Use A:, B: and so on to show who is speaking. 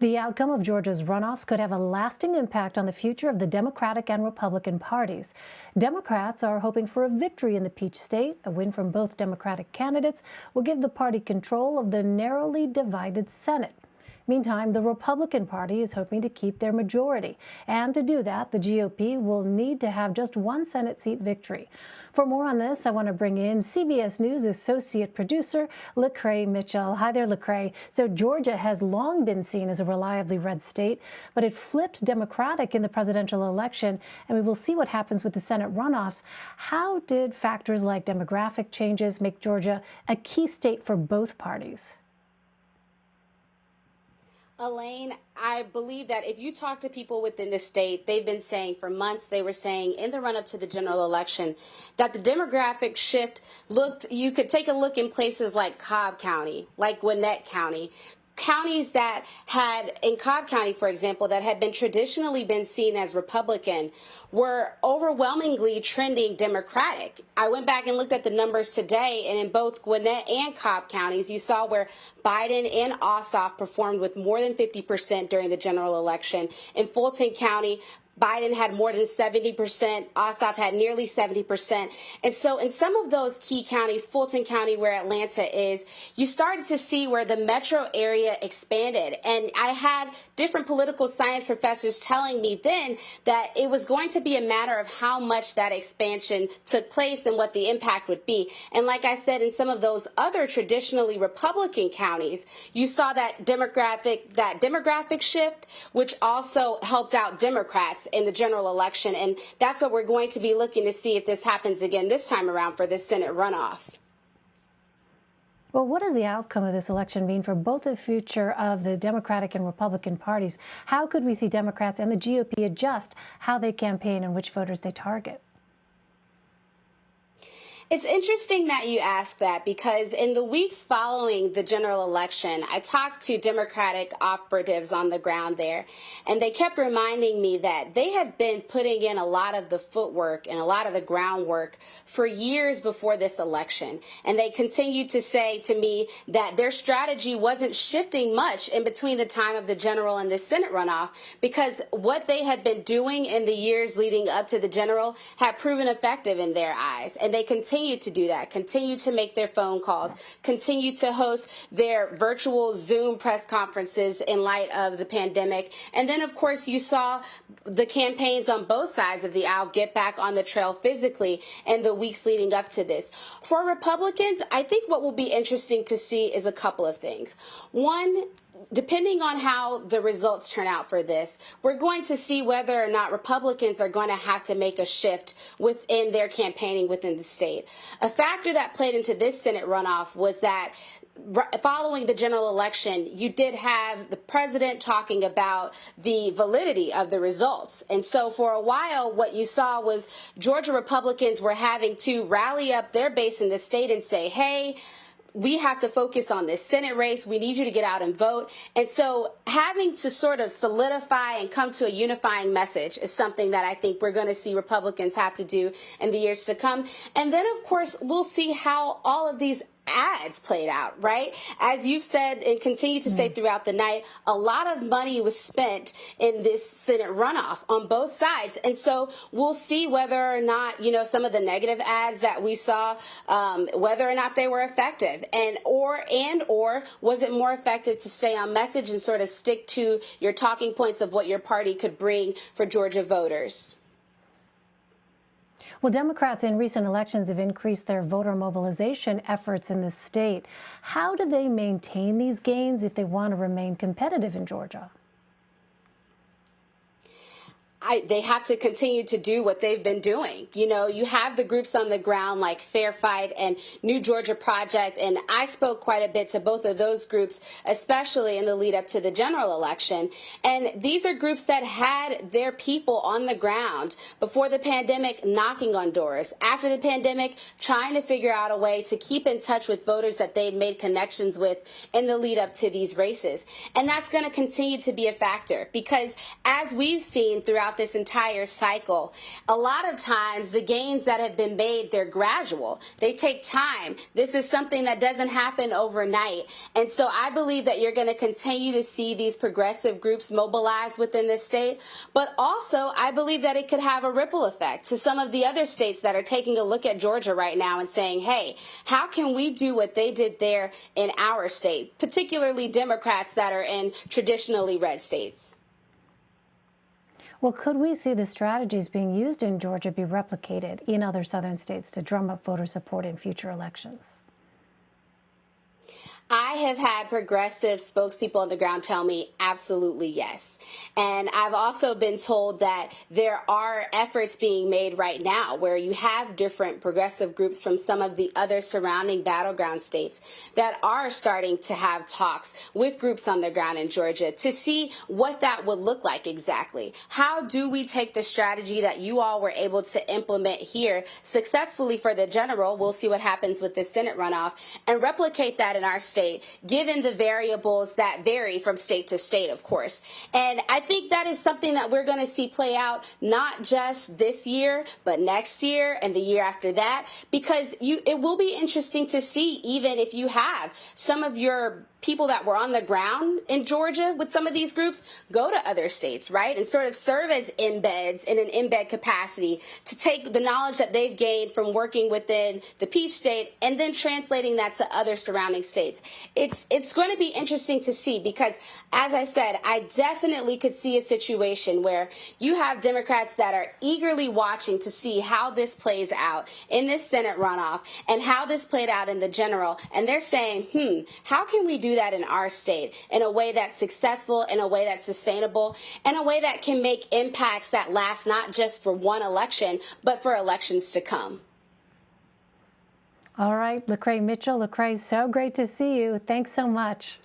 A: The outcome of Georgia's runoffs could have a lasting impact on the future of the Democratic and Republican parties. Democrats are hoping for a victory in the Peach State. A win from both Democratic candidates will give the party control of the narrowly divided Senate. Meantime, the Republican Party is hoping to keep their majority. And to do that, the GOP will need to have just one Senate seat victory. For more on this, I want to bring in CBS News associate producer LaCrai Mitchell. Hi there, LaCrai. So Georgia has long been seen as a reliably red state, but it flipped Democratic in the presidential election, and we will see what happens with the Senate runoffs. How did factors like demographic changes make Georgia a key state for both parties?
B: Elaine, I believe that if you talk to people within the state, they've been saying for months, they were saying in the run-up to the general election that the demographic shift you could take a look in places like Cobb County, like Gwinnett County, counties that had, in Cobb County, for example, that had been traditionally been seen as Republican, were overwhelmingly trending Democratic. I went back and looked at the numbers today, and in both Gwinnett and Cobb counties, you saw where Biden and Ossoff performed with more than 50% during the general election. In Fulton County, Biden had more than 70%. Ossoff had nearly 70%. And so in some of those key counties, Fulton County, where Atlanta is, you started to see where the metro area expanded. And I had different political science professors telling me then that it was going to be a matter of how much that expansion took place and what the impact would be. And like I said, in some of those other traditionally Republican counties, you saw that demographic shift, which also helped out Democrats in the general election. And that's what we're going to be looking to see if this happens again this time around for this Senate runoff.
A: Well, what does the outcome of this election mean for both the future of the Democratic and Republican parties? How could we see Democrats and the GOP adjust how they campaign and which voters they target?
B: It's interesting that you ask that, because in the weeks following the general election, I talked to Democratic operatives on the ground there, and they kept reminding me that they had been putting in a lot of the footwork and a lot of the groundwork for years before this election. And they continued to say to me that their strategy wasn't shifting much in between the time of the general and the Senate runoff, because what they had been doing in the years leading up to the general had proven effective in their eyes. And they continue to do that, continue to make their phone calls, continue to host their virtual Zoom press conferences in light of the pandemic. And then, of course, you saw the campaigns on both sides of the aisle get back on the trail physically in the weeks leading up to this. For Republicans, I think what will be interesting to see is a couple of things. One, depending on how the results turn out for this, we're going to see whether or not Republicans are going to have to make a shift within their campaigning within the state. A factor that played into this Senate runoff was that following the general election, you did have the president talking about the validity of the results. And so for a while, what you saw was Georgia Republicans were having to rally up their base in the state and say, hey, we have to focus on this Senate race. We need you to get out and vote. And so having to sort of solidify and come to a unifying message is something that I think we're going to see Republicans have to do in the years to come. And then, of course, we'll see how all of these ads played out, right? As you said and continue to say throughout the night, a lot of money was spent in this Senate runoff on both sides. And so we'll see whether or not, some of the negative ads that we saw, whether or not they were effective, or was it more effective to stay on message and sort of stick to your talking points of what your party could bring for Georgia voters?
A: Well, Democrats in recent elections have increased their voter mobilization efforts in the state. How do they maintain these gains if they want to remain competitive in Georgia?
B: They have to continue to do what they've been doing. You have the groups on the ground like Fair Fight and New Georgia Project, and I spoke quite a bit to both of those groups, especially in the lead up to the general election. And these are groups that had their people on the ground before the pandemic, knocking on doors, after the pandemic, trying to figure out a way to keep in touch with voters that they'd made connections with in the lead up to these races. And that's going to continue to be a factor, because as we've seen throughout throughout this entire cycle, a lot of times the gains that have been made, they're gradual. They take time. This is something that doesn't happen overnight. And so I believe that you're going to continue to see these progressive groups mobilize within the state. But also, I believe that it could have a ripple effect to some of the other states that are taking a look at Georgia right now and saying, hey, how can we do what they did there in our state, particularly Democrats that are in traditionally red states?
A: Well, could we see the strategies being used in Georgia be replicated in other southern states to drum up voter support in future elections?
B: I have had progressive spokespeople on the ground tell me absolutely yes. And I've also been told that there are efforts being made right now where you have different progressive groups from some of the other surrounding battleground states that are starting to have talks with groups on the ground in Georgia to see what that would look like exactly. How do we take the strategy that you all were able to implement here successfully for the general? We'll see what happens with the Senate runoff, and replicate that in our state, given the variables that vary from state to state, of course. And I think that is something that we're going to see play out not just this year, but next year and the year after that, because it will be interesting to see, even if you have some of your people that were on the ground in Georgia with some of these groups go to other states, right, and sort of serve as embeds in an embed capacity to take the knowledge that they've gained from working within the Peach State and then translating that to other surrounding states. It's going to be interesting to see because, as I said, I definitely could see a situation where you have Democrats that are eagerly watching to see how this plays out in this Senate runoff and how this played out in the general, and they're saying, how can we do that in our state in a way that's successful, in a way that's sustainable, in a way that can make impacts that last not just for one election, but for elections to come.
A: All right, LaCrai Mitchell. LaCrai, so great to see you. Thanks so much.